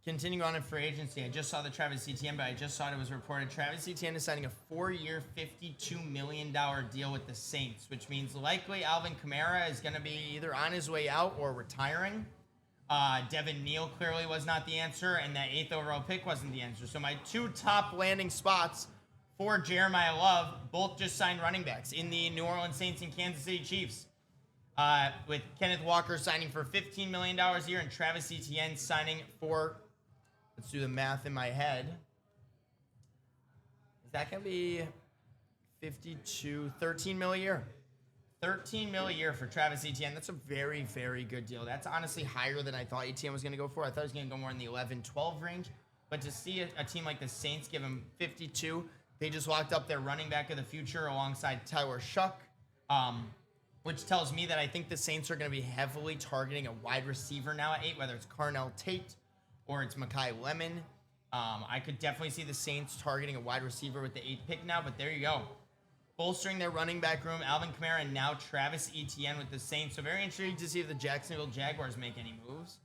Continuing on in free agency, I just saw the Travis Etienne, but I just saw it was reported Travis Etienne is signing a 4-year, $52 million deal with the Saints, which means likely Alvin Kamara is going to be either on his way out or retiring. Devin Neal clearly was not the answer, and that 8th overall pick wasn't the answer. So my two top landing spots for Jeremiah Love both just signed running backs in the New Orleans Saints and Kansas City Chiefs. With Kenneth Walker signing for $15 million a year and Travis Etienne signing for, let's do the math in my head. Is that going to be 13 mil a year? 13 mil a year for Travis Etienne. That's a very, very good deal. That's honestly higher than I thought Etienne was going to go for. I thought he was going to go more in the 11, 12 range. But to see a team like the Saints give him 52, they just locked up their running back of the future alongside Tyler Shuck, which tells me that I think the Saints are going to be heavily targeting a wide receiver now at 8, whether it's Carnell Tate or it's Mekhi Lemon. I could definitely see the Saints targeting a wide receiver with the 8th pick now, but there you go. Bolstering their running back room, Alvin Kamara and now Travis Etienne with the Saints. So very intrigued to see if the Jacksonville Jaguars make any moves.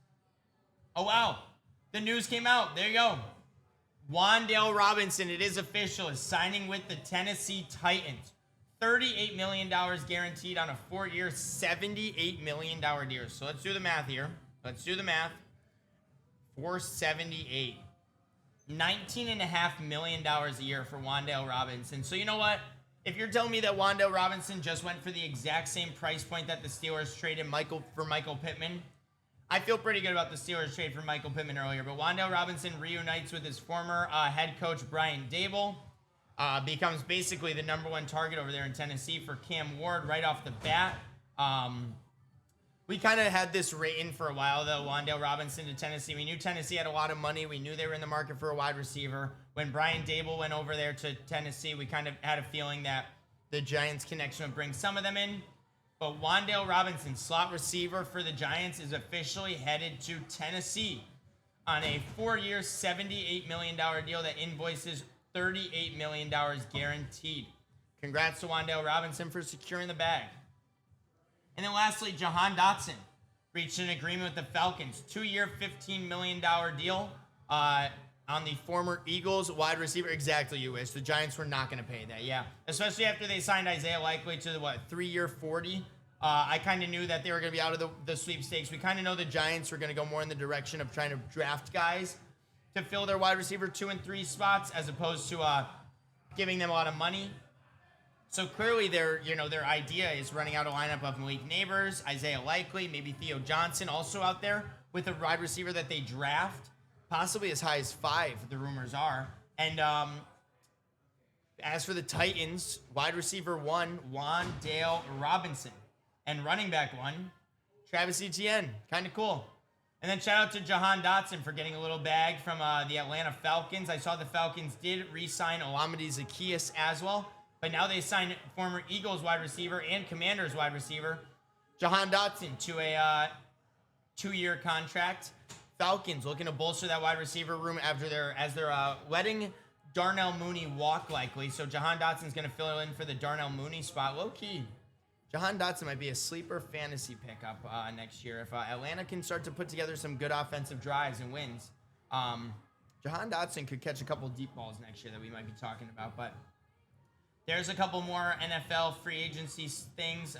Oh, wow. The news came out. There you go. Wan'Dale Robinson, it is official, is signing with the Tennessee Titans. $38 million guaranteed on a 4-year, $78 million deal. So let's do the math here. Let's do the math. 478. $19.5 million a year for Wan'Dale Robinson. So you know what? If you're telling me that Wan'Dale Robinson just went for the exact same price point that the Steelers traded Michael Pittman, I feel pretty good about the Steelers trade for Michael Pittman earlier. But Wan'Dale Robinson reunites with his former head coach Brian Dable, becomes basically the #1 target over there in Tennessee for Cam Ward right off the bat. We kind of had this rating for a while, though, Wan'Dale Robinson to Tennessee. We knew Tennessee had a lot of money. We knew they were in the market for a wide receiver. When Brian Dable went over there to Tennessee, we kind of had a feeling that the Giants connection would bring some of them in. But Wan'Dale Robinson, slot receiver for the Giants, is officially headed to Tennessee on a 4-year, $78 million deal that invoices $38 million guaranteed. Congrats to Wan'Dale Robinson for securing the bag. And then lastly, Jahan Dotson reached an agreement with the Falcons. 2-year, $15 million deal on the former Eagles wide receiver. Exactly, you wish. The Giants were not going to pay that, yeah. Especially after they signed Isaiah Likely to the, 3-year, $40. I kind of knew that they were going to be out of the sweepstakes. We kind of know the Giants were going to go more in the direction of trying to draft guys to fill their wide receiver 2 and 3 spots as opposed to giving them a lot of money. So clearly their idea is running out a lineup of Malik Neighbors, Isaiah Likely, maybe Theo Johnson also out there with a wide receiver that they draft, possibly as high as 5, the rumors are. And as for the Titans, wide receiver 1, Wan'Dale Robinson, and running back 1, Travis Etienne. Kind of cool. And then shout out to Jahan Dotson for getting a little bag from the Atlanta Falcons. I saw the Falcons did re-sign Olamide Zaccheaus as well. But now they signed former Eagles wide receiver and Commanders wide receiver Jahan Dotson to a 2-year contract. Falcons looking to bolster that wide receiver room as they're letting Darnell Mooney walk likely. So Jahan Dotson's going to fill in for the Darnell Mooney spot. Low key, Jahan Dotson might be a sleeper fantasy pickup next year if Atlanta can start to put together some good offensive drives and wins. Jahan Dotson could catch a couple deep balls next year that we might be talking about, but. There's a couple more NFL free agency things.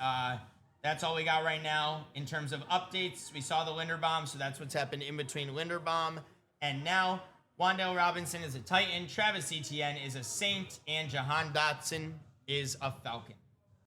That's all we got right now in terms of updates. We saw the Linderbaum, so that's what's happened in between Linderbaum and now. Wan'Dale Robinson is a Titan, Travis Etienne is a Saint, and Jahan Dotson is a Falcon.